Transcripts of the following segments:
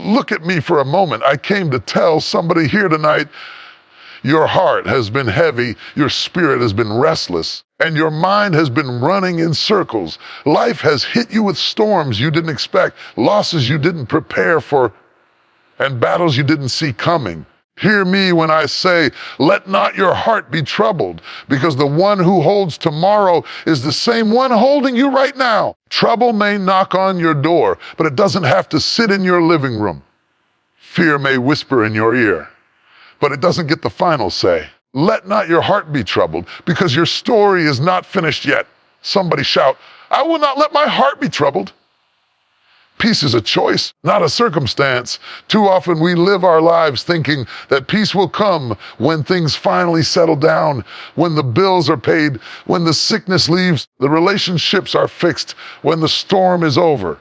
look at me for a moment. I came to tell somebody here tonight, your heart has been heavy, your spirit has been restless, and your mind has been running in circles. Life has hit you with storms you didn't expect, losses you didn't prepare for, and battles you didn't see coming. Hear me when I say, let not your heart be troubled, because the one who holds tomorrow is the same one holding you right now. Trouble may knock on your door, but it doesn't have to sit in your living room. Fear may whisper in your ear, but it doesn't get the final say. Let not your heart be troubled, because your story is not finished yet. Somebody shout, I will not let my heart be troubled. Peace is a choice, not a circumstance. Too often we live our lives thinking that peace will come when things finally settle down, when the bills are paid, when the sickness leaves, the relationships are fixed, when the storm is over.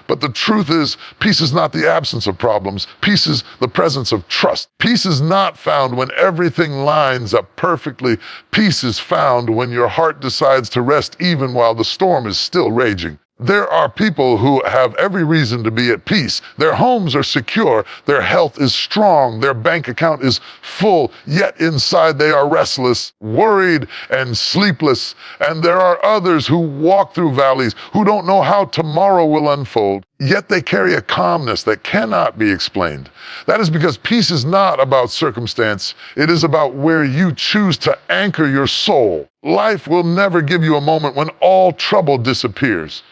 But the truth is, peace is not the absence of problems. Peace is the presence of trust. Peace is not found when everything lines up perfectly. Peace is found when your heart decides to rest even while the storm is still raging. There are people who have every reason to be at peace. Their homes are secure, their health is strong, their bank account is full, yet inside they are restless, worried, and sleepless. And there are others who walk through valleys, who don't know how tomorrow will unfold, yet they carry a calmness that cannot be explained. That is because peace is not about circumstance, it is about where you choose to anchor your soul. Life will never give you a moment when all trouble disappears.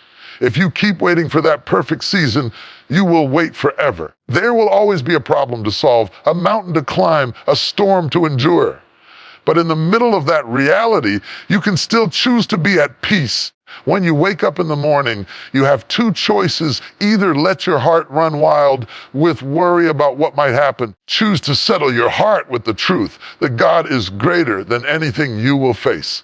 If you keep waiting for that perfect season, you will wait forever. There will always be a problem to solve, a mountain to climb, a storm to endure. But in the middle of that reality, you can still choose to be at peace. When you wake up in the morning, you have two choices. Either let your heart run wild with worry about what might happen. Choose to settle your heart with the truth that God is greater than anything you will face.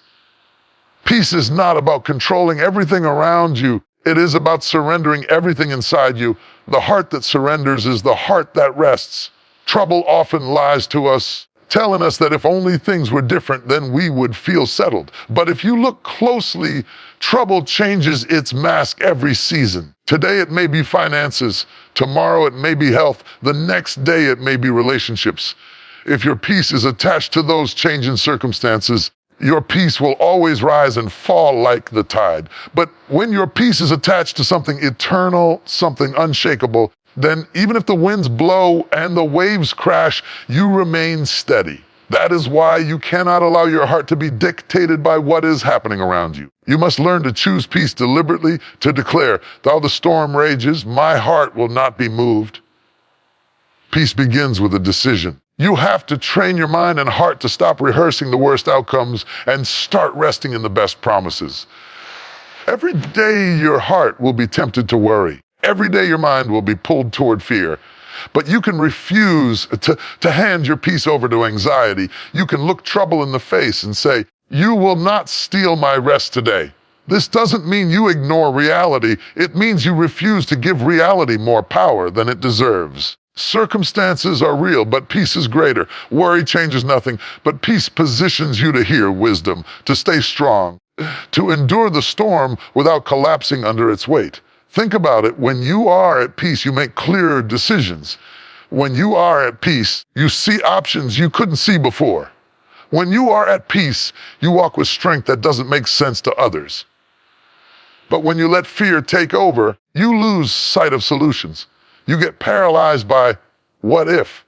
Peace is not about controlling everything around you. It is about surrendering everything inside you. The heart that surrenders is the heart that rests. Trouble often lies to us, telling us that if only things were different, then we would feel settled. But if you look closely, trouble changes its mask every season. Today it may be finances, tomorrow it may be health, the next day it may be relationships. If your peace is attached to those changing circumstances, your peace will always rise and fall like the tide. But when your peace is attached to something eternal, something unshakable, then even if the winds blow and the waves crash, you remain steady. That is why you cannot allow your heart to be dictated by what is happening around you. You must learn to choose peace deliberately, to declare, though the storm rages, my heart will not be moved. Peace begins with a decision. You have to train your mind and heart to stop rehearsing the worst outcomes and start resting in the best promises. Every day your heart will be tempted to worry. Every day your mind will be pulled toward fear. But you can refuse to hand your peace over to anxiety. You can look trouble in the face and say, you will not steal my rest today. This doesn't mean you ignore reality. It means you refuse to give reality more power than it deserves. Circumstances are real, but peace is greater. Worry changes nothing, but peace positions you to hear wisdom, to stay strong, to endure the storm without collapsing under its weight. Think about it. When you are at peace, you make clearer decisions. When you are at peace, you see options you couldn't see before. When you are at peace, you walk with strength that doesn't make sense to others. But when you let fear take over, you lose sight of solutions. You get paralyzed by what if.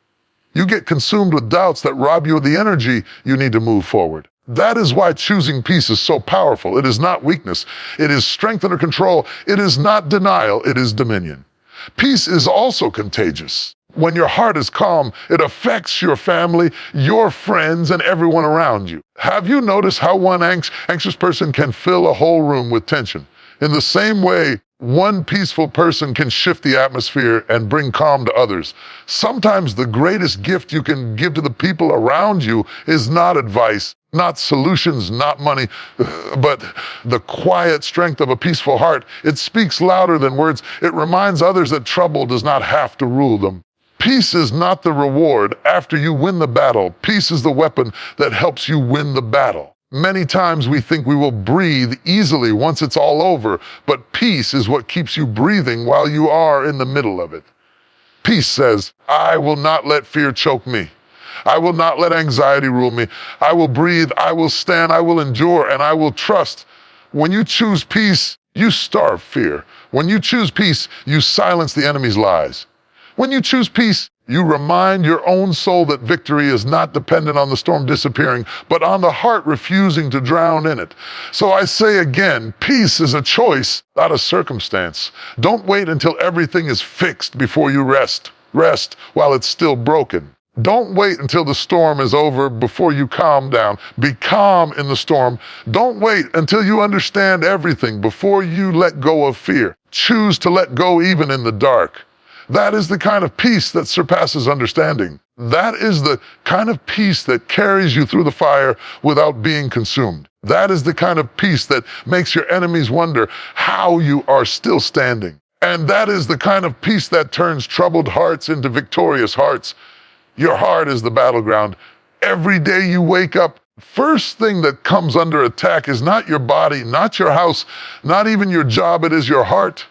You get consumed with doubts that rob you of the energy you need to move forward. That is why choosing peace is so powerful. It is not weakness. It is strength under control. It is not denial. It is dominion. Peace is also contagious. When your heart is calm, it affects your family, your friends, and everyone around you. Have you noticed how one anxious person can fill a whole room with tension? In the same way, one peaceful person can shift the atmosphere and bring calm to others. Sometimes the greatest gift you can give to the people around you is not advice, not solutions, not money, but the quiet strength of a peaceful heart. It speaks louder than words. It reminds others that trouble does not have to rule them. Peace is not the reward after you win the battle. Peace is the weapon that helps you win the battle. Many times we think we will breathe easily once it's all over, but peace is what keeps you breathing while you are in the middle of it. Peace says, I will not let fear choke me. I will not let anxiety rule me. I will breathe, I will stand, I will endure, and I will trust. When you choose peace, you starve fear. When you choose peace, you silence the enemy's lies. When you choose peace, you remind your own soul that victory is not dependent on the storm disappearing, but on the heart refusing to drown in it. So I say again, peace is a choice, not a circumstance. Don't wait until everything is fixed before you rest. Rest while it's still broken. Don't wait until the storm is over before you calm down. Be calm in the storm. Don't wait until you understand everything before you let go of fear. Choose to let go even in the dark. That is the kind of peace that surpasses understanding. That is the kind of peace that carries you through the fire without being consumed. That is the kind of peace that makes your enemies wonder how you are still standing. And that is the kind of peace that turns troubled hearts into victorious hearts. Your heart is the battleground. Every day you wake up, first thing that comes under attack is not your body, not your house, not even your job, it is your heart.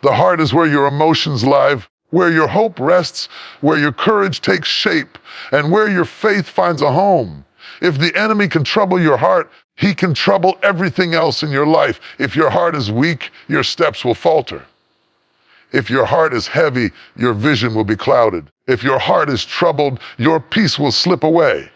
The heart is where your emotions live, where your hope rests, where your courage takes shape, and where your faith finds a home. If the enemy can trouble your heart, he can trouble everything else in your life. If your heart is weak, your steps will falter. If your heart is heavy, your vision will be clouded. If your heart is troubled, your peace will slip away.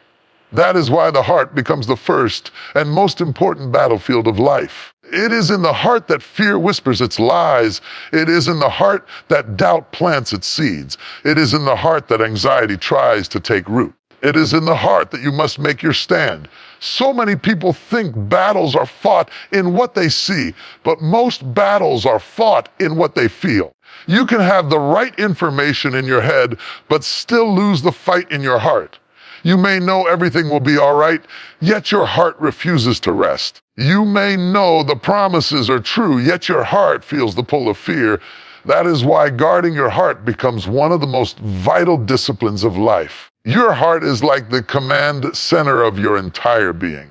That is why the heart becomes the first and most important battlefield of life. It is in the heart that fear whispers its lies. It is in the heart that doubt plants its seeds. It is in the heart that anxiety tries to take root. It is in the heart that you must make your stand. So many people think battles are fought in what they see, but most battles are fought in what they feel. You can have the right information in your head, but still lose the fight in your heart. You may know everything will be all right, yet your heart refuses to rest. You may know the promises are true, yet your heart feels the pull of fear. That is why guarding your heart becomes one of the most vital disciplines of life. Your heart is like the command center of your entire being.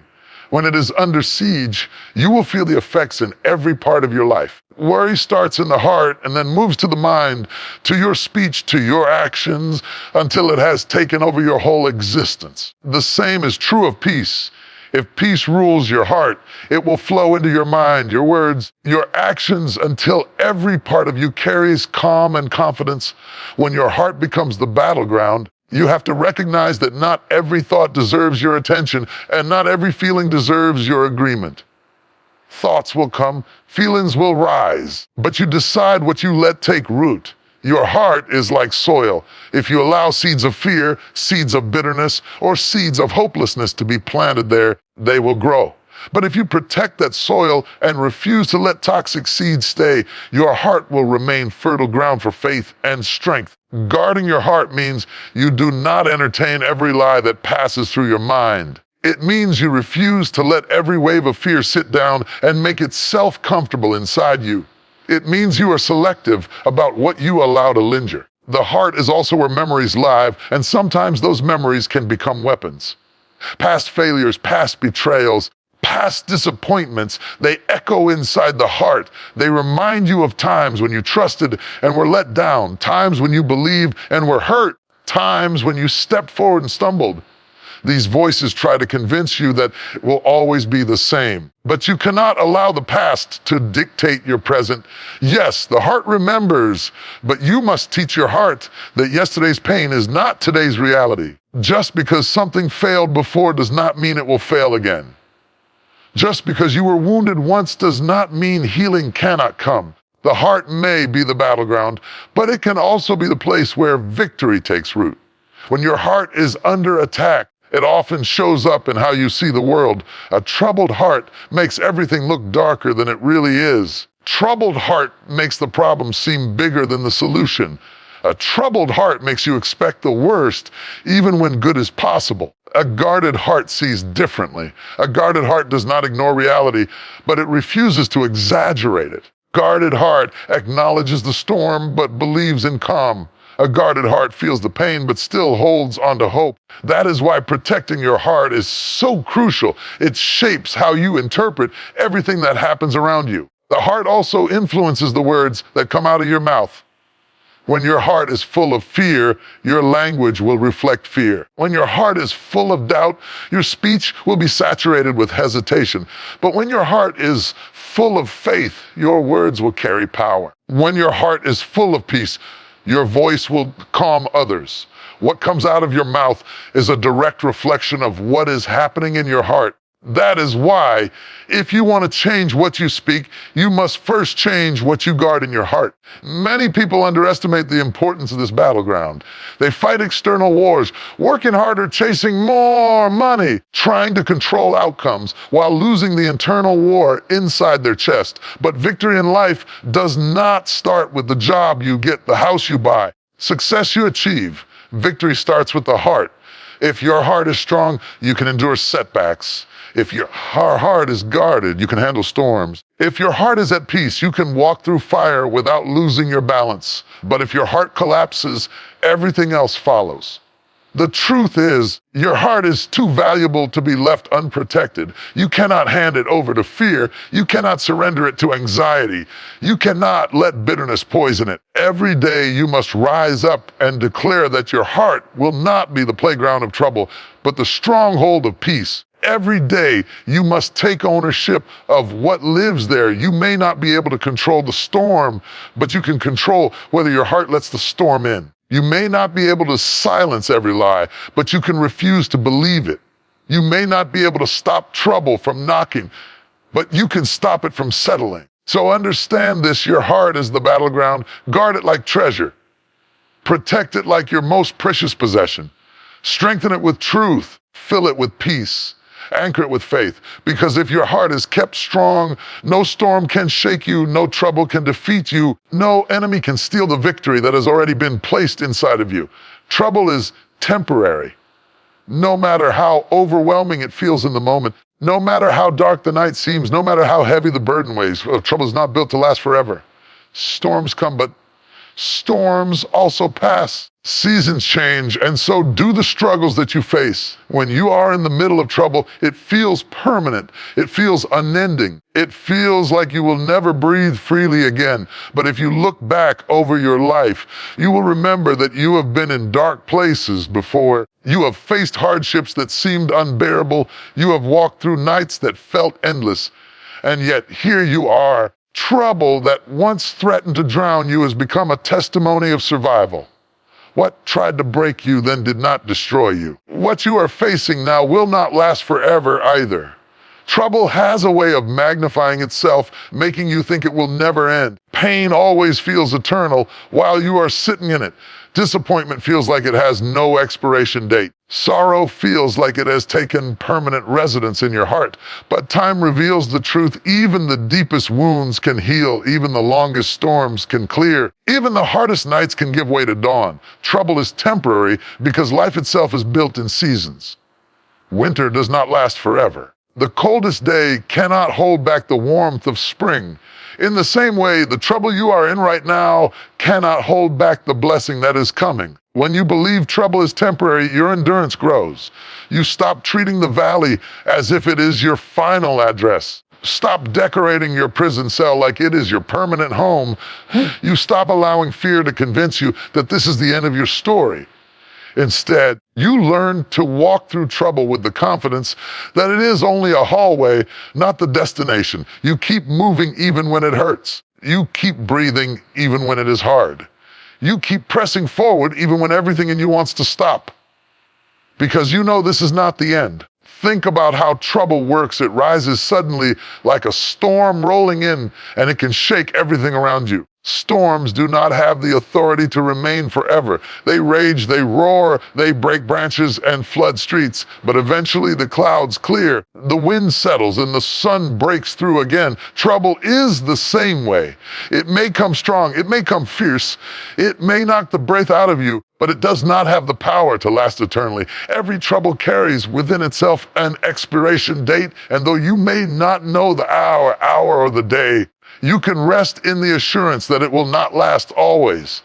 When it is under siege, you will feel the effects in every part of your life. Worry starts in the heart and then moves to the mind, to your speech, to your actions, until it has taken over your whole existence. The same is true of peace. If peace rules your heart, it will flow into your mind, your words, your actions, until every part of you carries calm and confidence. When your heart becomes the battleground, you have to recognize that not every thought deserves your attention, and not every feeling deserves your agreement. Thoughts will come, feelings will rise, but you decide what you let take root. Your heart is like soil. If you allow seeds of fear, seeds of bitterness, or seeds of hopelessness to be planted there, they will grow. But if you protect that soil and refuse to let toxic seeds stay, your heart will remain fertile ground for faith and strength. Guarding your heart means you do not entertain every lie that passes through your mind. It means you refuse to let every wave of fear sit down and make itself comfortable inside you. It means you are selective about what you allow to linger. The heart is also where memories live, and sometimes those memories can become weapons. Past failures, past betrayals, past disappointments, they echo inside the heart. They remind you of times when you trusted and were let down, times when you believed and were hurt, times when you stepped forward and stumbled. These voices try to convince you that it will always be the same. But you cannot allow the past to dictate your present. Yes, the heart remembers, but you must teach your heart that yesterday's pain is not today's reality. Just because something failed before does not mean it will fail again. Just because you were wounded once does not mean healing cannot come. The heart may be the battleground, but it can also be the place where victory takes root. When your heart is under attack, it often shows up in how you see the world. A troubled heart makes everything look darker than it really is. Troubled heart makes the problem seem bigger than the solution. A troubled heart makes you expect the worst, even when good is possible. A guarded heart sees differently. A guarded heart does not ignore reality, but it refuses to exaggerate it. Guarded heart acknowledges the storm, but believes in calm. A guarded heart feels the pain, but still holds on to hope. That is why protecting your heart is so crucial. It shapes how you interpret everything that happens around you. The heart also influences the words that come out of your mouth. When your heart is full of fear, your language will reflect fear. When your heart is full of doubt, your speech will be saturated with hesitation. But when your heart is full of faith, your words will carry power. When your heart is full of peace, your voice will calm others. What comes out of your mouth is a direct reflection of what is happening in your heart. That is why, if you want to change what you speak, you must first change what you guard in your heart. Many people underestimate the importance of this battleground. They fight external wars, working harder, chasing more money, trying to control outcomes, while losing the internal war inside their chest. But victory in life does not start with the job you get, the house you buy, success you achieve. Victory starts with the heart. If your heart is strong, you can endure setbacks. If your heart is guarded, you can handle storms. If your heart is at peace, you can walk through fire without losing your balance. But if your heart collapses, everything else follows. The truth is, your heart is too valuable to be left unprotected. You cannot hand it over to fear. You cannot surrender it to anxiety. You cannot let bitterness poison it. Every day you must rise up and declare that your heart will not be the playground of trouble, but the stronghold of peace. Every day you must take ownership of what lives there. You may not be able to control the storm, but you can control whether your heart lets the storm in. You may not be able to silence every lie, but you can refuse to believe it. You may not be able to stop trouble from knocking, but you can stop it from settling. So understand this, your heart is the battleground. Guard it like treasure. Protect it like your most precious possession. Strengthen it with truth. Fill it with peace. Anchor it with faith, because if your heart is kept strong, no storm can shake you, no trouble can defeat you, no enemy can steal the victory that has already been placed inside of you. Trouble is temporary. No matter how overwhelming it feels in the moment, no matter how dark the night seems, no matter how heavy the burden weighs, trouble is not built to last forever. Storms come, but storms also pass. Seasons change, and so do the struggles that you face. When you are in the middle of trouble, it feels permanent. It feels unending. It feels like you will never breathe freely again. But if you look back over your life, you will remember that you have been in dark places before. You have faced hardships that seemed unbearable. You have walked through nights that felt endless. And yet here you are. Trouble that once threatened to drown you has become a testimony of survival. What tried to break you then did not destroy you. What you are facing now will not last forever either. Trouble has a way of magnifying itself, making you think it will never end. Pain always feels eternal while you are sitting in it. Disappointment feels like it has no expiration date. Sorrow feels like it has taken permanent residence in your heart. But time reveals the truth. Even the deepest wounds can heal. Even the longest storms can clear. Even the hardest nights can give way to dawn. Trouble is temporary because life itself is built in seasons. Winter does not last forever. The coldest day cannot hold back the warmth of spring. In the same way, the trouble you are in right now cannot hold back the blessing that is coming. When you believe trouble is temporary, your endurance grows. You stop treating the valley as if it is your final address. Stop decorating your prison cell like it is your permanent home. You stop allowing fear to convince you that this is the end of your story. Instead, you learn to walk through trouble with the confidence that it is only a hallway, not the destination. You keep moving even when it hurts. You keep breathing even when it is hard. You keep pressing forward even when everything in you wants to stop. Because you know this is not the end. Think about how trouble works. It rises suddenly like a storm rolling in, and it can shake everything around you. Storms do not have the authority to remain forever. They rage, they roar, they break branches and flood streets. But eventually the clouds clear, the wind settles, and the sun breaks through again. Trouble is the same way. It may come strong, it may come fierce, it may knock the breath out of you, but it does not have the power to last eternally. Every trouble carries within itself an expiration date, and though you may not know the hour or the day, you can rest in the assurance that it will not last always.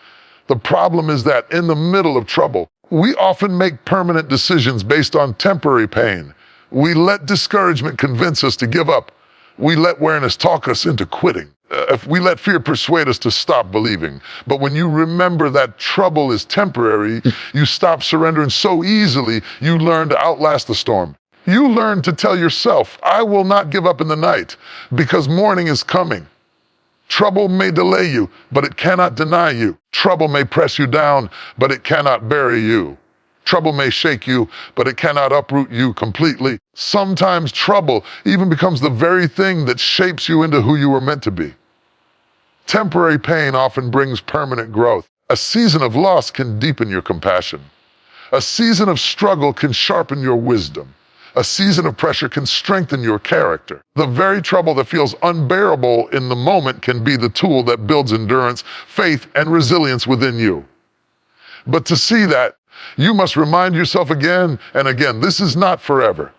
The problem is that in the middle of trouble, we often make permanent decisions based on temporary pain. We let discouragement convince us to give up. We let weariness talk us into quitting. if we let fear persuade us to stop believing. But when you remember that trouble is temporary, you stop surrendering so easily, you learn to outlast the storm. You learn to tell yourself, I will not give up in the night because morning is coming. Trouble may delay you, but it cannot deny you. Trouble may press you down, but it cannot bury you. Trouble may shake you, but it cannot uproot you completely. Sometimes trouble even becomes the very thing that shapes you into who you were meant to be. Temporary pain often brings permanent growth. A season of loss can deepen your compassion. A season of struggle can sharpen your wisdom. A season of pressure can strengthen your character. The very trouble that feels unbearable in the moment can be the tool that builds endurance, faith, and resilience within you. But to see that, you must remind yourself again and again, this is not forever.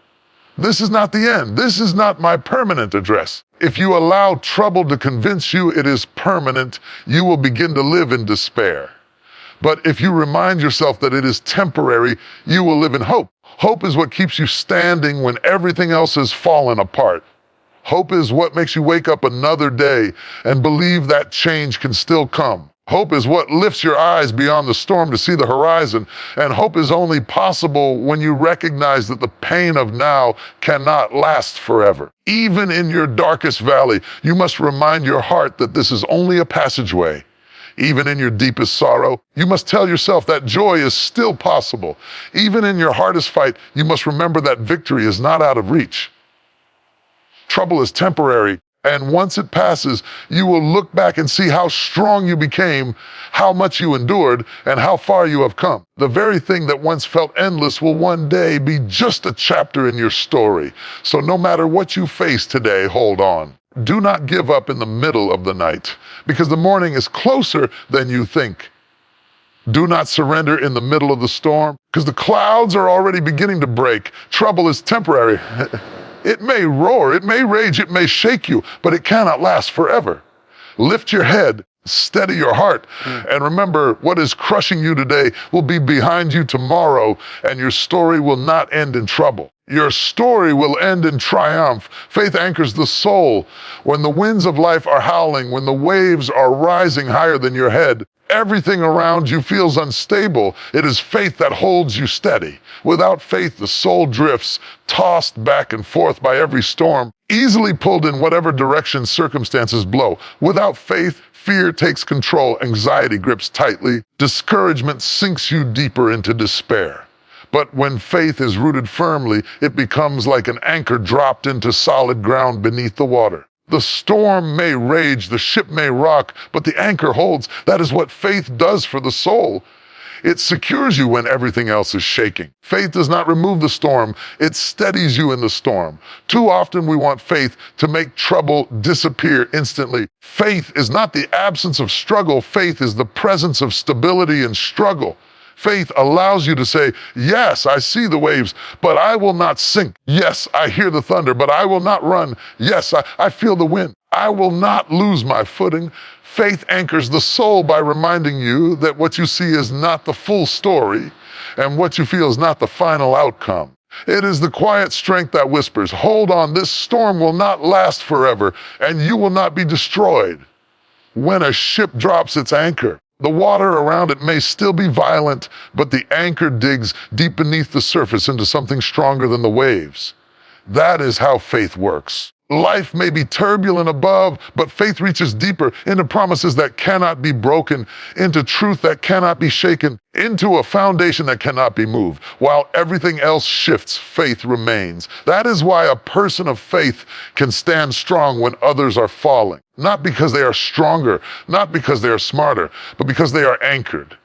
This is not the end. This is not my permanent address. If you allow trouble to convince you it is permanent, you will begin to live in despair. But if you remind yourself that it is temporary, you will live in hope. Hope is what keeps you standing when everything else has fallen apart. Hope is what makes you wake up another day and believe that change can still come. Hope is what lifts your eyes beyond the storm to see the horizon. And hope is only possible when you recognize that the pain of now cannot last forever. Even in your darkest valley, you must remind your heart that this is only a passageway. Even in your deepest sorrow, you must tell yourself that joy is still possible. Even in your hardest fight, you must remember that victory is not out of reach. Trouble is temporary, and once it passes, you will look back and see how strong you became, how much you endured, and how far you have come. The very thing that once felt endless will one day be just a chapter in your story. So no matter what you face today, hold on. Do not give up in the middle of the night, because the morning is closer than you think. Do not surrender in the middle of the storm, because the clouds are already beginning to break. Trouble is temporary. It may roar, it may rage, it may shake you, but it cannot last forever. Lift your head, steady your heart, and remember what is crushing you today will be behind you tomorrow, and your story will not end in trouble. Your story will end in triumph. Faith anchors the soul. When the winds of life are howling, when the waves are rising higher than your head, everything around you feels unstable. It is faith that holds you steady. Without faith, the soul drifts, tossed back and forth by every storm, easily pulled in whatever direction circumstances blow. Without faith, fear takes control, anxiety grips tightly, discouragement sinks you deeper into despair. But when faith is rooted firmly, it becomes like an anchor dropped into solid ground beneath the water. The storm may rage, the ship may rock, but the anchor holds. That is what faith does for the soul. It secures you when everything else is shaking. Faith does not remove the storm, it steadies you in the storm. Too often we want faith to make trouble disappear instantly. Faith is not the absence of struggle, faith is the presence of stability in struggle. Faith allows you to say, yes, I see the waves, but I will not sink. Yes, I hear the thunder, but I will not run. Yes, I feel the wind. I will not lose my footing. Faith anchors the soul by reminding you that what you see is not the full story, and what you feel is not the final outcome. It is the quiet strength that whispers, hold on, this storm will not last forever, and you will not be destroyed. When a ship drops its anchor, the water around it may still be violent, but the anchor digs deep beneath the surface into something stronger than the waves. That is how faith works. Life may be turbulent above, but faith reaches deeper into promises that cannot be broken, into truth that cannot be shaken, into a foundation that cannot be moved. While everything else shifts, faith remains. That is why a person of faith can stand strong when others are falling. Not because they are stronger, not because they are smarter, but because they are anchored.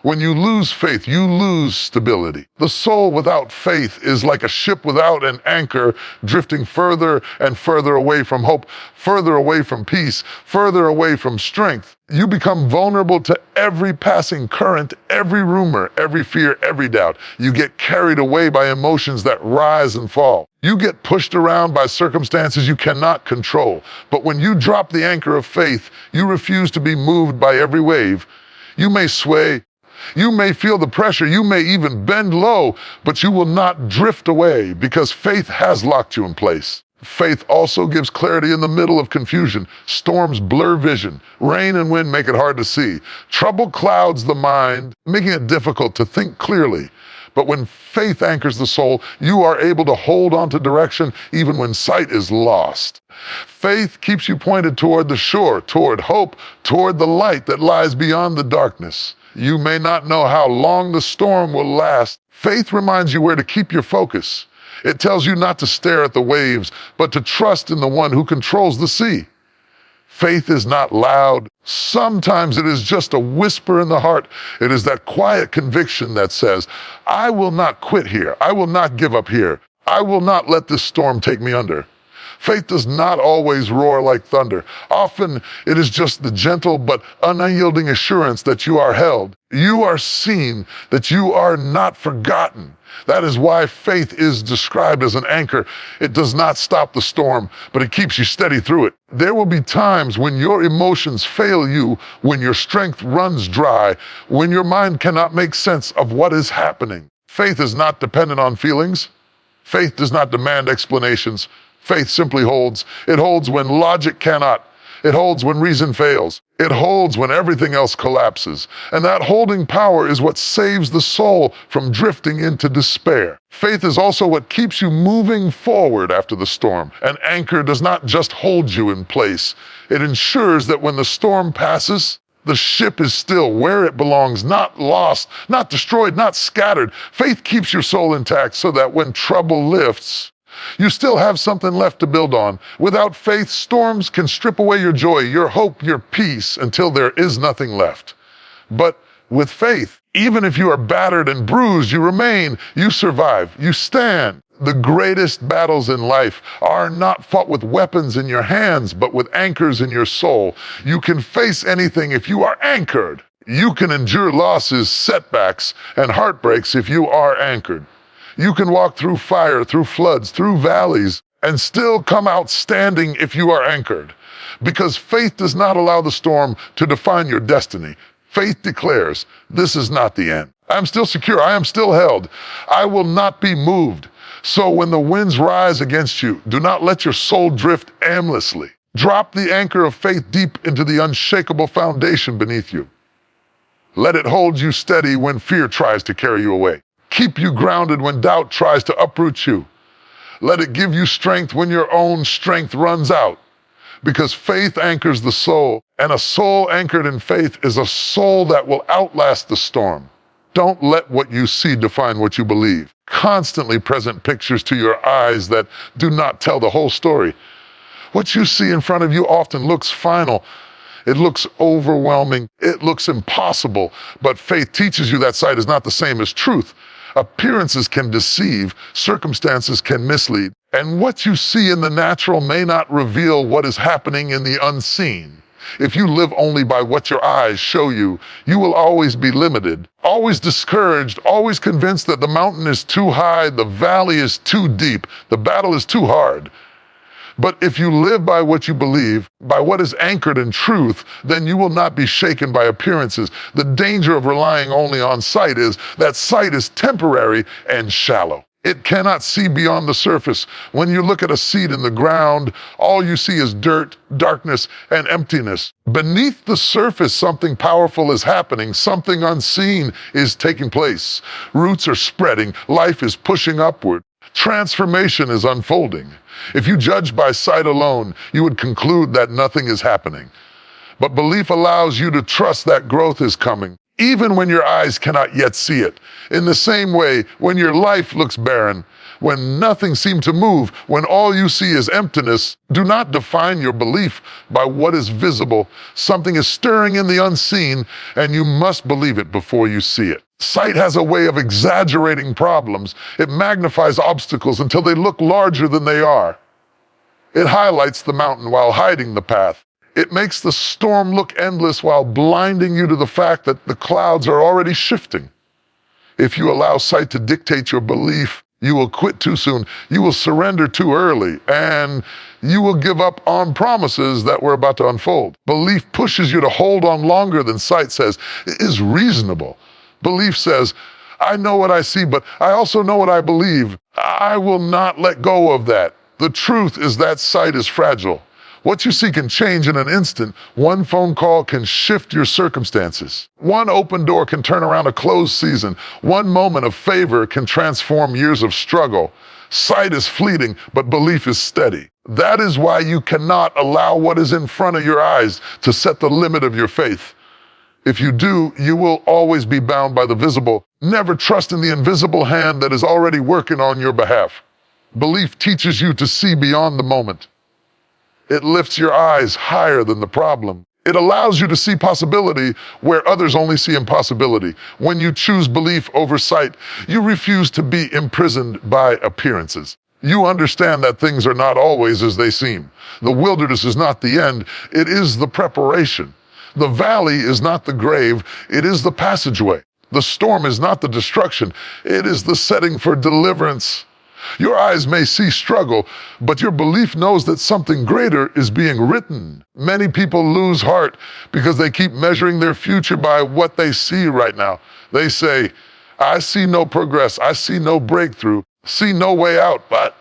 When you lose faith, you lose stability. The soul without faith is like a ship without an anchor, drifting further and further away from hope, further away from peace, further away from strength. You become vulnerable to every passing current, every rumor, every fear, every doubt. You get carried away by emotions that rise and fall. You get pushed around by circumstances you cannot control. But when you drop the anchor of faith, you refuse to be moved by every wave. You may sway, you may feel the pressure, you may even bend low, but you will not drift away because faith has locked you in place. Faith also gives clarity in the middle of confusion. Storms blur vision. Rain and wind make it hard to see. Trouble clouds the mind, making it difficult to think clearly. But when faith anchors the soul, you are able to hold on to direction even when sight is lost. Faith keeps you pointed toward the shore, toward hope, toward the light that lies beyond the darkness. You may not know how long the storm will last. Faith reminds you where to keep your focus. It tells you not to stare at the waves, but to trust in the one who controls the sea. Faith is not loud. Sometimes it is just a whisper in the heart. It is that quiet conviction that says, I will not quit here. I will not give up here. I will not let this storm take me under. Faith does not always roar like thunder. Often it is just the gentle but unyielding assurance that you are held. You are seen, that you are not forgotten. That is why faith is described as an anchor. It does not stop the storm, but it keeps you steady through it. There will be times when your emotions fail you, when your strength runs dry, when your mind cannot make sense of what is happening. Faith is not dependent on feelings. Faith does not demand explanations. Faith simply holds. It holds when logic cannot. It holds when reason fails. It holds when everything else collapses. And that holding power is what saves the soul from drifting into despair. Faith is also what keeps you moving forward after the storm. An anchor does not just hold you in place. It ensures that when the storm passes, the ship is still where it belongs, not lost, not destroyed, not scattered. Faith keeps your soul intact so that when trouble lifts, you still have something left to build on. Without faith, storms can strip away your joy, your hope, your peace until there is nothing left. But with faith, even if you are battered and bruised, you remain, you survive, you stand. The greatest battles in life are not fought with weapons in your hands, but with anchors in your soul. You can face anything if you are anchored. You can endure losses, setbacks, and heartbreaks if you are anchored. You can walk through fire, through floods, through valleys, and still come out standing if you are anchored. Because faith does not allow the storm to define your destiny. Faith declares, this is not the end. I am still secure. I am still held. I will not be moved. So when the winds rise against you, do not let your soul drift aimlessly. Drop the anchor of faith deep into the unshakable foundation beneath you. Let it hold you steady when fear tries to carry you away. Keep you grounded when doubt tries to uproot you. Let it give you strength when your own strength runs out. Because faith anchors the soul, and a soul anchored in faith is a soul that will outlast the storm. Don't let what you see define what you believe. Constantly present pictures to your eyes that do not tell the whole story. What you see in front of you often looks final. It looks overwhelming. It looks impossible. But faith teaches you that sight is not the same as truth. Appearances can deceive, circumstances can mislead, and what you see in the natural may not reveal what is happening in the unseen. If you live only by what your eyes show you, you will always be limited, always discouraged, always convinced that the mountain is too high, the valley is too deep, the battle is too hard. But if you live by what you believe, by what is anchored in truth, then you will not be shaken by appearances. The danger of relying only on sight is that sight is temporary and shallow. It cannot see beyond the surface. When you look at a seed in the ground, all you see is dirt, darkness, and emptiness. Beneath the surface, something powerful is happening. Something unseen is taking place. Roots are spreading. Life is pushing upward. Transformation is unfolding. If you judge by sight alone, you would conclude that nothing is happening. But belief allows you to trust that growth is coming, even when your eyes cannot yet see it. In the same way, when your life looks barren, when nothing seems to move, when all you see is emptiness, do not define your belief by what is visible. Something is stirring in the unseen, and you must believe it before you see it. Sight has a way of exaggerating problems. It magnifies obstacles until they look larger than they are. It highlights the mountain while hiding the path. It makes the storm look endless while blinding you to the fact that the clouds are already shifting. If you allow sight to dictate your belief, you will quit too soon, you will surrender too early, and you will give up on promises that were about to unfold. Belief pushes you to hold on longer than sight says is reasonable. Belief says, I know what I see, but I also know what I believe. I will not let go of that. The truth is that sight is fragile. What you see can change in an instant. One phone call can shift your circumstances. One open door can turn around a closed season. One moment of favor can transform years of struggle. Sight is fleeting, but belief is steady. That is why you cannot allow what is in front of your eyes to set the limit of your faith. If you do, you will always be bound by the visible. Never trust in the invisible hand that is already working on your behalf. Belief teaches you to see beyond the moment. It lifts your eyes higher than the problem. It allows you to see possibility where others only see impossibility. When you choose belief over sight, you refuse to be imprisoned by appearances. You understand that things are not always as they seem. The wilderness is not the end, it is the preparation. The valley is not the grave, it is the passageway. The storm is not the destruction, it is the setting for deliverance. Your eyes may see struggle, but your belief knows that something greater is being written. Many people lose heart because they keep measuring their future by what they see right now. They say, I see no progress, I see no breakthrough, see no way out, but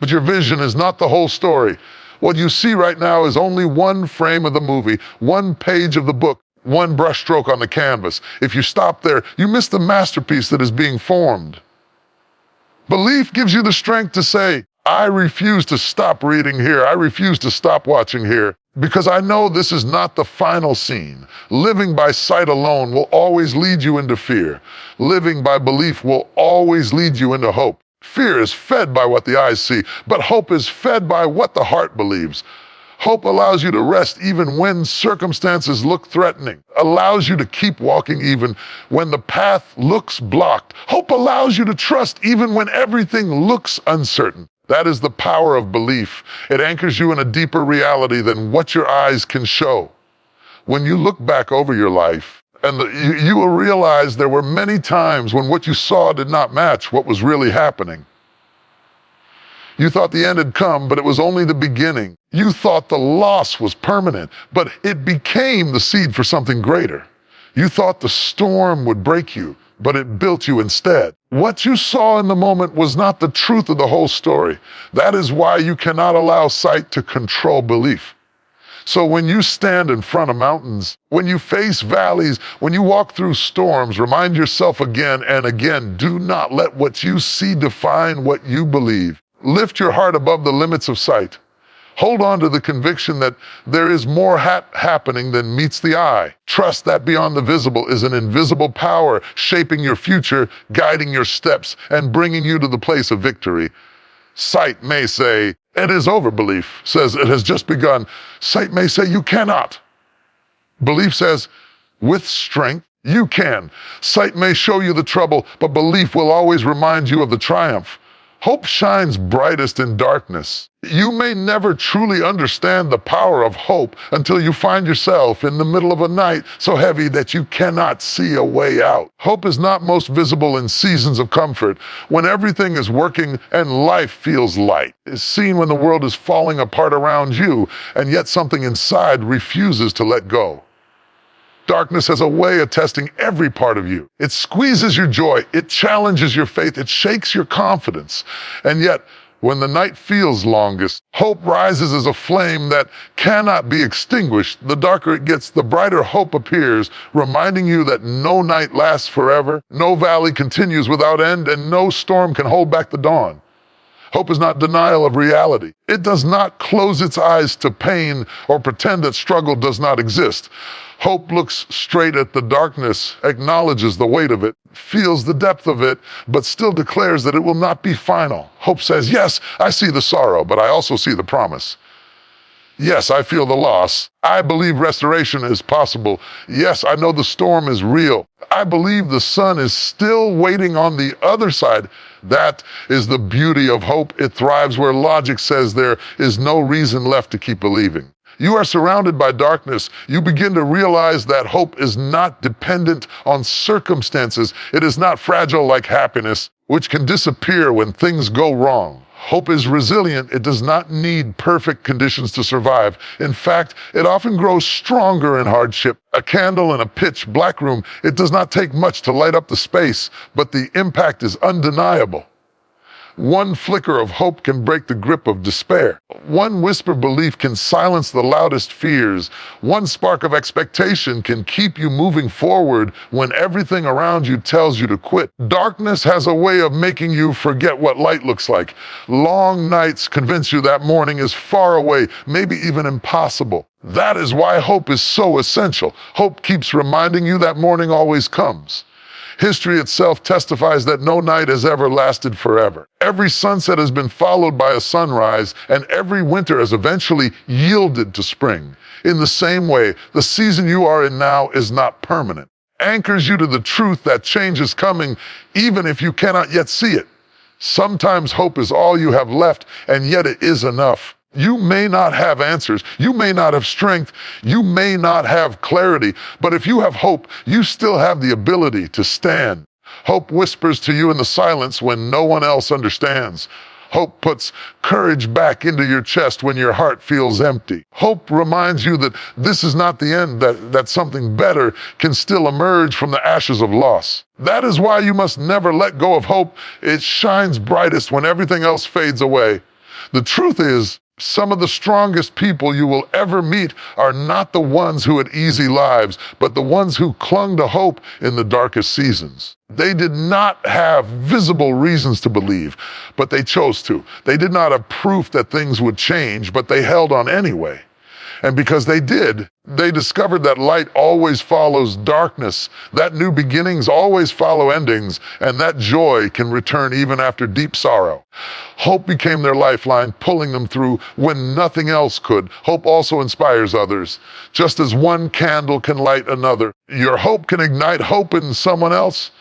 your vision is not the whole story. What you see right now is only one frame of the movie, one page of the book, one brushstroke on the canvas. If you stop there, you miss the masterpiece that is being formed. Belief gives you the strength to say, I refuse to stop reading here. I refuse to stop watching here, because I know this is not the final scene. Living by sight alone will always lead you into fear. Living by belief will always lead you into hope. Fear is fed by what the eyes see, but hope is fed by what the heart believes. Hope allows you to rest even when circumstances look threatening, allows you to keep walking even when the path looks blocked. Hope allows you to trust even when everything looks uncertain. That is the power of belief. It anchors you in a deeper reality than what your eyes can show. When you look back over your life, you will realize there were many times when what you saw did not match what was really happening. You thought the end had come, but it was only the beginning. You thought the loss was permanent, but it became the seed for something greater. You thought the storm would break you, but it built you instead. What you saw in the moment was not the truth of the whole story. That is why you cannot allow sight to control belief. So when you stand in front of mountains, when you face valleys, when you walk through storms, remind yourself again and again, do not let what you see define what you believe. Lift your heart above the limits of sight. Hold on to the conviction that there is more happening than meets the eye. Trust that beyond the visible is an invisible power shaping your future, guiding your steps, and bringing you to the place of victory. Sight may say, it is over. Belief says it has just begun. Sight may say you cannot. Belief says, with strength, you can. Sight may show you the trouble, but belief will always remind you of the triumph. Hope shines brightest in darkness. You may never truly understand the power of hope until you find yourself in the middle of a night so heavy that you cannot see a way out. Hope is not most visible in seasons of comfort, when everything is working and life feels light. It's seen when the world is falling apart around you, and yet something inside refuses to let go. Darkness has a way of testing every part of you. It squeezes your joy, it challenges your faith, it shakes your confidence. And yet, when the night feels longest, hope rises as a flame that cannot be extinguished. The darker it gets, the brighter hope appears, reminding you that no night lasts forever, no valley continues without end, and no storm can hold back the dawn. Hope is not denial of reality. It does not close its eyes to pain or pretend that struggle does not exist. Hope looks straight at the darkness, acknowledges the weight of it, feels the depth of it, but still declares that it will not be final. Hope says, yes, I see the sorrow, but I also see the promise. Yes, I feel the loss. I believe restoration is possible. Yes, I know the storm is real. I believe the sun is still waiting on the other side. That is the beauty of hope. It thrives where logic says there is no reason left to keep believing. You are surrounded by darkness. You begin to realize that hope is not dependent on circumstances. It is not fragile like happiness, which can disappear when things go wrong. Hope is resilient. It does not need perfect conditions to survive. In fact, it often grows stronger in hardship. A candle in a pitch black room, it does not take much to light up the space, but the impact is undeniable. One flicker of hope can break the grip of despair. One whisper of belief can silence the loudest fears. One spark of expectation can keep you moving forward when everything around you tells you to quit. Darkness has a way of making you forget what light looks like. Long nights convince you that morning is far away, maybe even impossible. That is why hope is so essential. Hope keeps reminding you that morning always comes. History itself testifies that no night has ever lasted forever. Every sunset has been followed by a sunrise, and every winter has eventually yielded to spring. In the same way, the season you are in now is not permanent. Anchors you to the truth that change is coming, even if you cannot yet see it. Sometimes hope is all you have left, and yet it is enough. You may not have answers, you may not have strength, you may not have clarity, but if you have hope, you still have the ability to stand. Hope whispers to you in the silence when no one else understands. Hope puts courage back into your chest when your heart feels empty. Hope reminds you that this is not the end, that something better can still emerge from the ashes of loss. That is why you must never let go of hope. It shines brightest when everything else fades away. The truth is, some of the strongest people you will ever meet are not the ones who had easy lives, but the ones who clung to hope in the darkest seasons. They did not have visible reasons to believe, but they chose to. They did not have proof that things would change, but they held on anyway. And because they did, they discovered that light always follows darkness, that new beginnings always follow endings, and that joy can return even after deep sorrow. Hope became their lifeline, pulling them through when nothing else could. Hope also inspires others. Just as one candle can light another, your hope can ignite hope in someone else.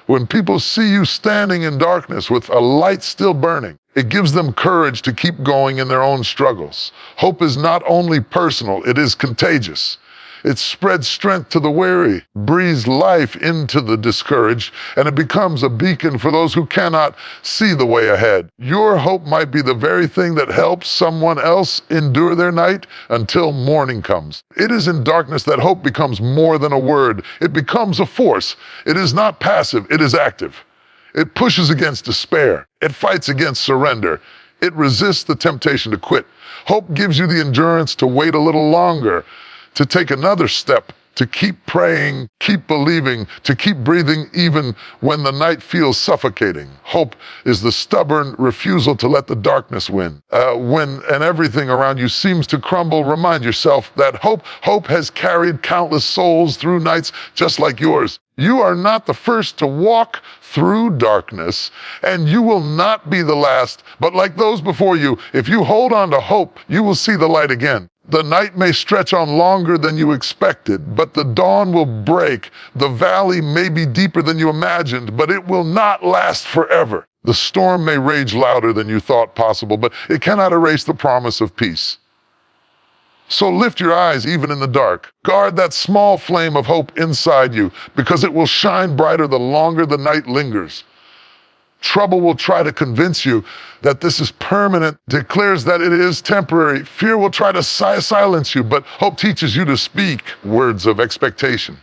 When people see you standing in darkness with a light still burning, it gives them courage to keep going in their own struggles. Hope is not only personal, it is contagious. It spreads strength to the weary, breathes life into the discouraged, and it becomes a beacon for those who cannot see the way ahead. Your hope might be the very thing that helps someone else endure their night until morning comes. It is in darkness that hope becomes more than a word. It becomes a force. It is not passive, it is active. It pushes against despair. It fights against surrender. It resists the temptation to quit. Hope gives you the endurance to wait a little longer, to take another step, to keep praying, keep believing, to keep breathing even when the night feels suffocating. Hope is the stubborn refusal to let the darkness win. When everything around you seems to crumble, remind yourself that hope has carried countless souls through nights just like yours. You are not the first to walk through darkness, and you will not be the last. But like those before you, if you hold on to hope, you will see the light again. The night may stretch on longer than you expected, but the dawn will break. The valley may be deeper than you imagined, but it will not last forever. The storm may rage louder than you thought possible, but it cannot erase the promise of peace. So lift your eyes even in the dark. Guard that small flame of hope inside you, because it will shine brighter the longer the night lingers. Trouble will try to convince you that this is permanent, declares that it is temporary. Fear will try to silence you, but hope teaches you to speak words of expectation.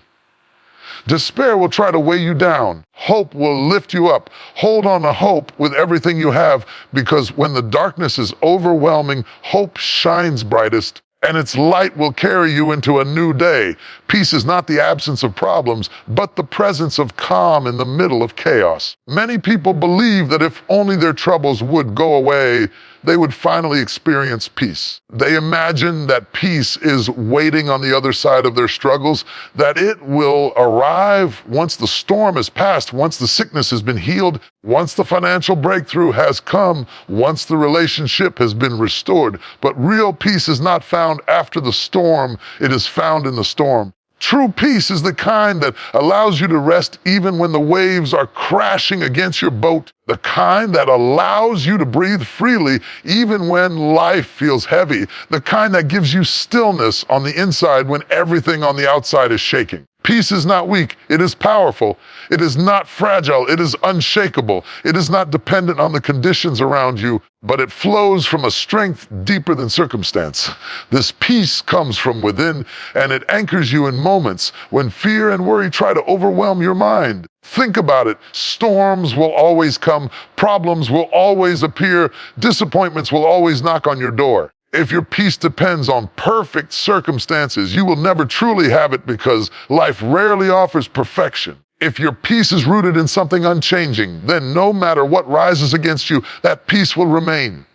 Despair will try to weigh you down. Hope will lift you up. Hold on to hope with everything you have, because when the darkness is overwhelming, hope shines brightest, and its light will carry you into a new day. Peace is not the absence of problems, but the presence of calm in the middle of chaos. Many people believe that if only their troubles would go away, they would finally experience peace. They imagine that peace is waiting on the other side of their struggles, that it will arrive once the storm has passed, once the sickness has been healed, once the financial breakthrough has come, once the relationship has been restored. But real peace is not found after the storm, it is found in the storm. True peace is the kind that allows you to rest even when the waves are crashing against your boat, the kind that allows you to breathe freely even when life feels heavy, the kind that gives you stillness on the inside when everything on the outside is shaking. Peace is not weak, it is powerful. It is not fragile, it is unshakable. It is not dependent on the conditions around you, but it flows from a strength deeper than circumstance. This peace comes from within, and it anchors you in moments when fear and worry try to overwhelm your mind. Think about it. Storms will always come. Problems will always appear. Disappointments will always knock on your door. If your peace depends on perfect circumstances, you will never truly have it because life rarely offers perfection. If your peace is rooted in something unchanging, then no matter what rises against you, that peace will remain.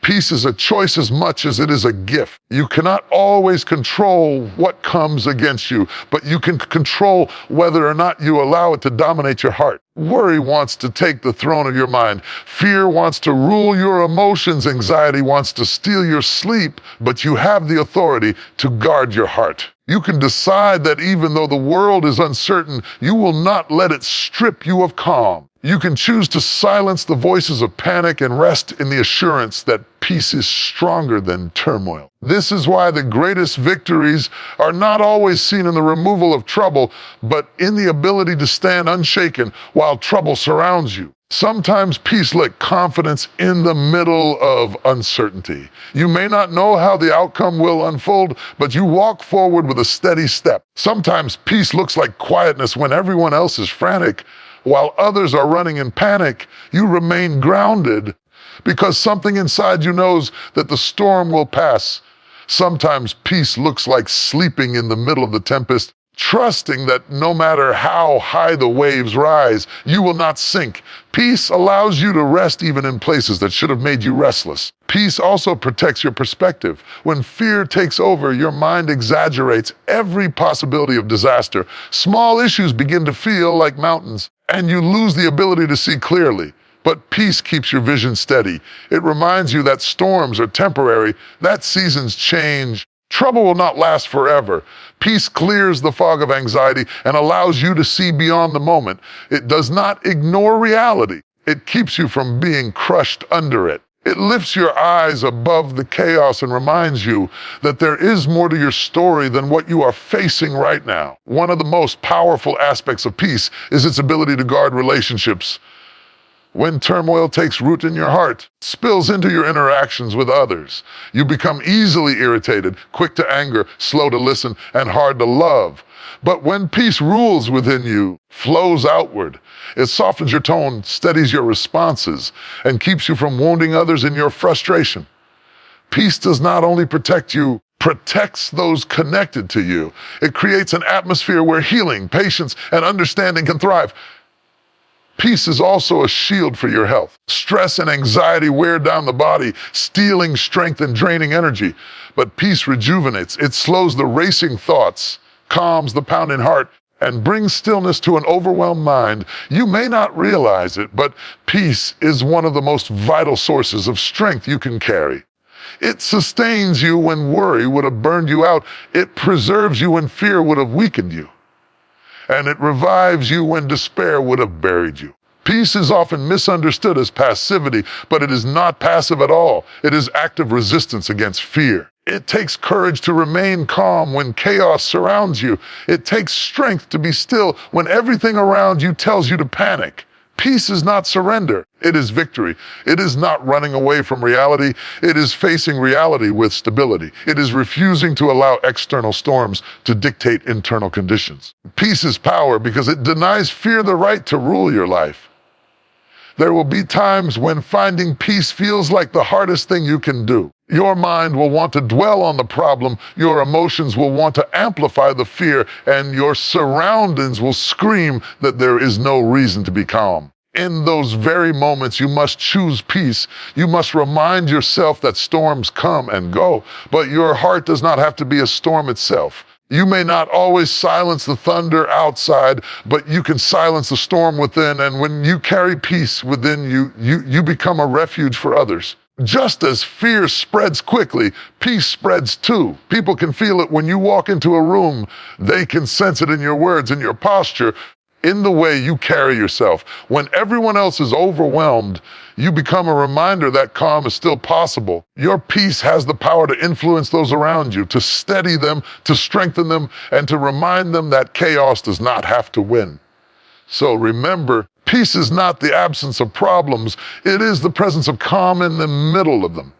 Peace is a choice as much as it is a gift. You cannot always control what comes against you, but you can control whether or not you allow it to dominate your heart. Worry wants to take the throne of your mind. Fear wants to rule your emotions. Anxiety wants to steal your sleep, but you have the authority to guard your heart. You can decide that even though the world is uncertain, you will not let it strip you of calm. You can choose to silence the voices of panic and rest in the assurance that peace is stronger than turmoil. This is why the greatest victories are not always seen in the removal of trouble, but in the ability to stand unshaken while trouble surrounds you. Sometimes peace like confidence in the middle of uncertainty. You may not know how the outcome will unfold, but you walk forward with a steady step. Sometimes peace looks like quietness when everyone else is frantic. While others are running in panic, you remain grounded because something inside you knows that the storm will pass. Sometimes peace looks like sleeping in the middle of the tempest, trusting that no matter how high the waves rise, you will not sink. Peace allows you to rest even in places that should have made you restless. Peace also protects your perspective. When fear takes over, your mind exaggerates every possibility of disaster. Small issues begin to feel like mountains, and you lose the ability to see clearly. But peace keeps your vision steady. It reminds you that storms are temporary, that seasons change. Trouble will not last forever. Peace clears the fog of anxiety and allows you to see beyond the moment. It does not ignore reality. It keeps you from being crushed under it. It lifts your eyes above the chaos and reminds you that there is more to your story than what you are facing right now. One of the most powerful aspects of peace is its ability to guard relationships. When turmoil takes root in your heart, it spills into your interactions with others. You become easily irritated, quick to anger, slow to listen, and hard to love. But when peace rules within you, flows outward, it softens your tone, steadies your responses, and keeps you from wounding others in your frustration. Peace does not only protect you, protects those connected to you. It creates an atmosphere where healing, patience, and understanding can thrive. Peace is also a shield for your health. Stress and anxiety wear down the body, stealing strength and draining energy. But peace rejuvenates. It slows the racing thoughts, calms the pounding heart, and brings stillness to an overwhelmed mind. You may not realize it, but peace is one of the most vital sources of strength you can carry. It sustains you when worry would have burned you out. It preserves you when fear would have weakened you. And it revives you when despair would have buried you. Peace is often misunderstood as passivity, but it is not passive at all. It is active resistance against fear. It takes courage to remain calm when chaos surrounds you. It takes strength to be still when everything around you tells you to panic. Peace is not surrender. It is victory. It is not running away from reality. It is facing reality with stability. It is refusing to allow external storms to dictate internal conditions. Peace is power because it denies fear the right to rule your life. There will be times when finding peace feels like the hardest thing you can do. Your mind will want to dwell on the problem, your emotions will want to amplify the fear, and your surroundings will scream that there is no reason to be calm. In those very moments, you must choose peace. You must remind yourself that storms come and go, but your heart does not have to be a storm itself. You may not always silence the thunder outside, but you can silence the storm within, and when you carry peace within you, you become a refuge for others. Just as fear spreads quickly, peace spreads too. People can feel it when you walk into a room. They can sense it in your words, in your posture, in the way you carry yourself. When everyone else is overwhelmed, you become a reminder that calm is still possible. Your peace has the power to influence those around you, to steady them, to strengthen them, and to remind them that chaos does not have to win. So remember, peace is not the absence of problems. It is the presence of calm in the middle of them.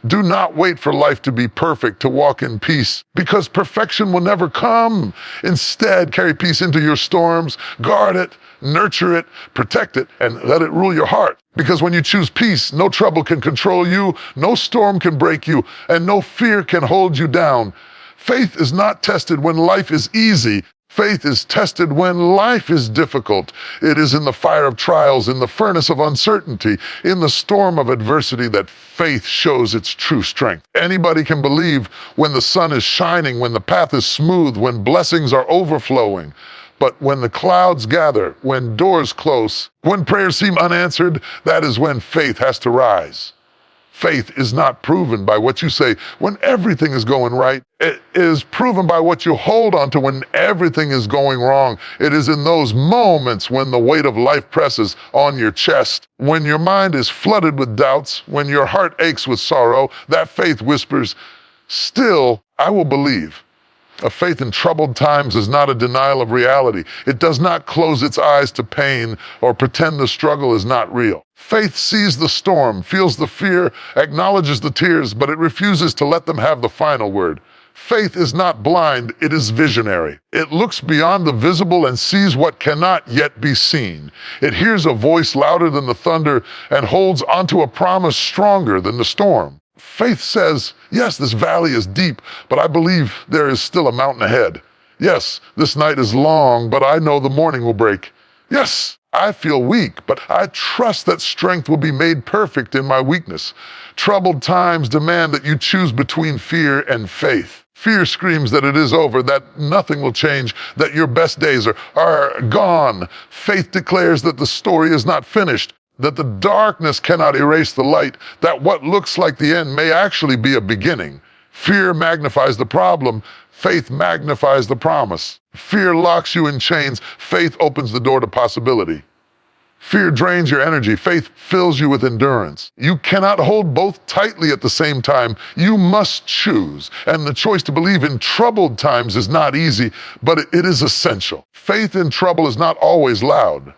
Do not wait for life to be perfect to walk in peace, because perfection will never come. Instead, carry peace into your storms, guard it, nurture it, protect it, and let it rule your heart. Because when you choose peace, no trouble can control you, no storm can break you, and no fear can hold you down. Faith is not tested when life is easy. Faith is tested when life is difficult. It is in the fire of trials, in the furnace of uncertainty, in the storm of adversity that faith shows its true strength. Anybody can believe when the sun is shining, when the path is smooth, when blessings are overflowing. But when the clouds gather, when doors close, when prayers seem unanswered, that is when faith has to rise. Faith is not proven by what you say when everything is going right. It is proven by what you hold on to when everything is going wrong. It is in those moments when the weight of life presses on your chest, when your mind is flooded with doubts, when your heart aches with sorrow, that faith whispers, "Still, I will believe." A faith in troubled times is not a denial of reality. It does not close its eyes to pain or pretend the struggle is not real. Faith sees the storm, feels the fear, acknowledges the tears, but it refuses to let them have the final word. Faith is not blind, it is visionary. It looks beyond the visible and sees what cannot yet be seen. It hears a voice louder than the thunder and holds onto a promise stronger than the storm. Faith says, yes, this valley is deep, but I believe there is still a mountain ahead. Yes, this night is long, but I know the morning will break. Yes, I feel weak, but I trust that strength will be made perfect in my weakness. Troubled times demand that you choose between fear and faith. Fear screams that it is over, that nothing will change, that your best days are gone. Faith declares that the story is not finished, that the darkness cannot erase the light, that what looks like the end may actually be a beginning. Fear magnifies the problem, faith magnifies the promise. Fear locks you in chains, faith opens the door to possibility. Fear drains your energy, faith fills you with endurance. You cannot hold both tightly at the same time. You must choose, and the choice to believe in troubled times is not easy, but it is essential. Faith in trouble is not always loud.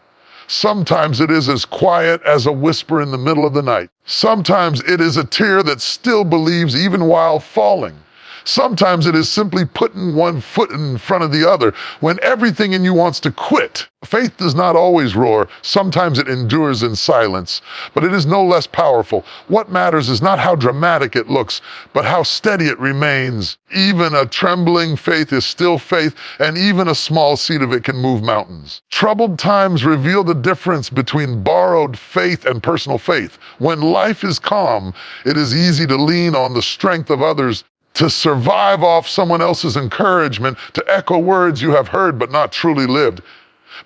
Sometimes it is as quiet as a whisper in the middle of the night. Sometimes it is a tear that still believes even while falling. Sometimes it is simply putting one foot in front of the other when everything in you wants to quit. Faith does not always roar. Sometimes it endures in silence, but it is no less powerful. What matters is not how dramatic it looks, but how steady it remains. Even a trembling faith is still faith, and even a small seed of it can move mountains. Troubled times reveal the difference between borrowed faith and personal faith. When life is calm, it is easy to lean on the strength of others, to survive off someone else's encouragement, to echo words you have heard but not truly lived.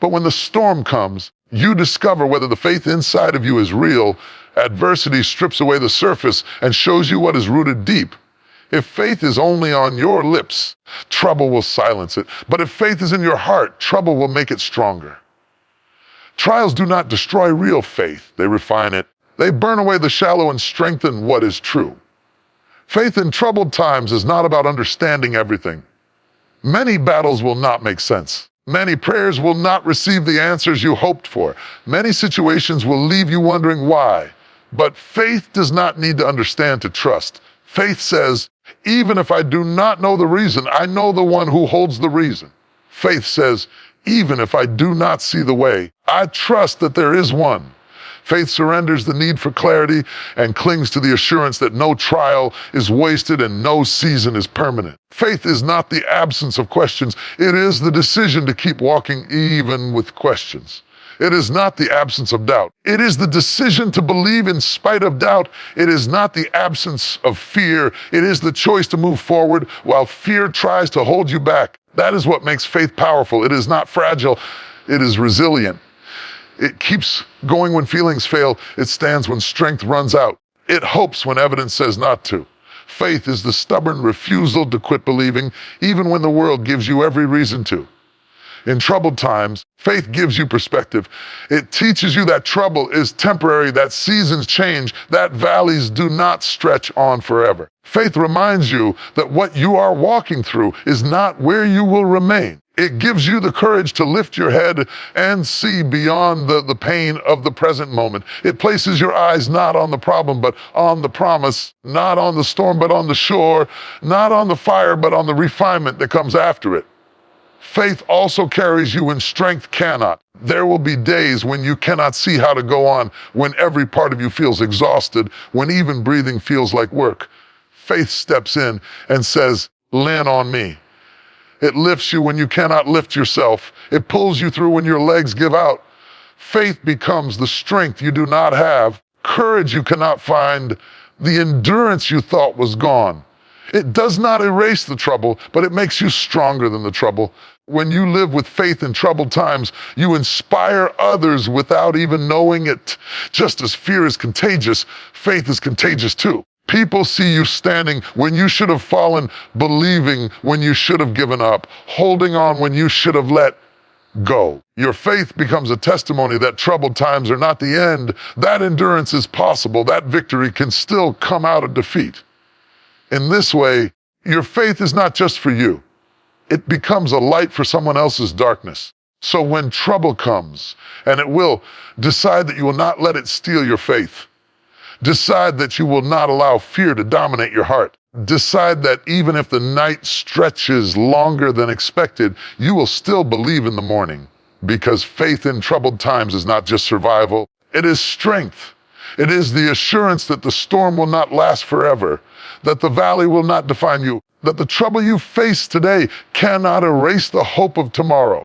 But when the storm comes, you discover whether the faith inside of you is real. Adversity strips away the surface and shows you what is rooted deep. If faith is only on your lips, trouble will silence it. But if faith is in your heart, trouble will make it stronger. Trials do not destroy real faith, they refine it. They burn away the shallow and strengthen what is true. Faith in troubled times is not about understanding everything. Many battles will not make sense. Many prayers will not receive the answers you hoped for. Many situations will leave you wondering why. But faith does not need to understand to trust. Faith says, even if I do not know the reason, I know the one who holds the reason. Faith says, even if I do not see the way, I trust that there is one. Faith surrenders the need for clarity and clings to the assurance that no trial is wasted and no season is permanent. Faith is not the absence of questions. It is the decision to keep walking even with questions. It is not the absence of doubt. It is the decision to believe in spite of doubt. It is not the absence of fear. It is the choice to move forward while fear tries to hold you back. That is what makes faith powerful. It is not fragile. It is resilient. It keeps going when feelings fail. It stands when strength runs out. It hopes when evidence says not to. Faith is the stubborn refusal to quit believing, even when the world gives you every reason to. In troubled times, faith gives you perspective. It teaches you that trouble is temporary, that seasons change, that valleys do not stretch on forever. Faith reminds you that what you are walking through is not where you will remain. It gives you the courage to lift your head and see beyond the pain of the present moment. It places your eyes not on the problem, but on the promise, not on the storm, but on the shore, not on the fire, but on the refinement that comes after it. Faith also carries you when strength cannot. There will be days when you cannot see how to go on, when every part of you feels exhausted, when even breathing feels like work. Faith steps in and says, "Lean on me." It lifts you when you cannot lift yourself. It pulls you through when your legs give out. Faith becomes the strength you do not have, courage you cannot find, the endurance you thought was gone. It does not erase the trouble, but it makes you stronger than the trouble. When you live with faith in troubled times, you inspire others without even knowing it. Just as fear is contagious, faith is contagious too. People see you standing when you should have fallen, believing when you should have given up, holding on when you should have let go. Your faith becomes a testimony that troubled times are not the end. That endurance is possible. That victory can still come out of defeat. In this way, your faith is not just for you. It becomes a light for someone else's darkness. So when trouble comes, and it will, decide that you will not let it steal your faith. Decide that you will not allow fear to dominate your heart. Decide that even if the night stretches longer than expected, you will still believe in the morning. Because faith in troubled times is not just survival, it is strength. It is the assurance that the storm will not last forever, that the valley will not define you, that the trouble you face today cannot erase the hope of tomorrow.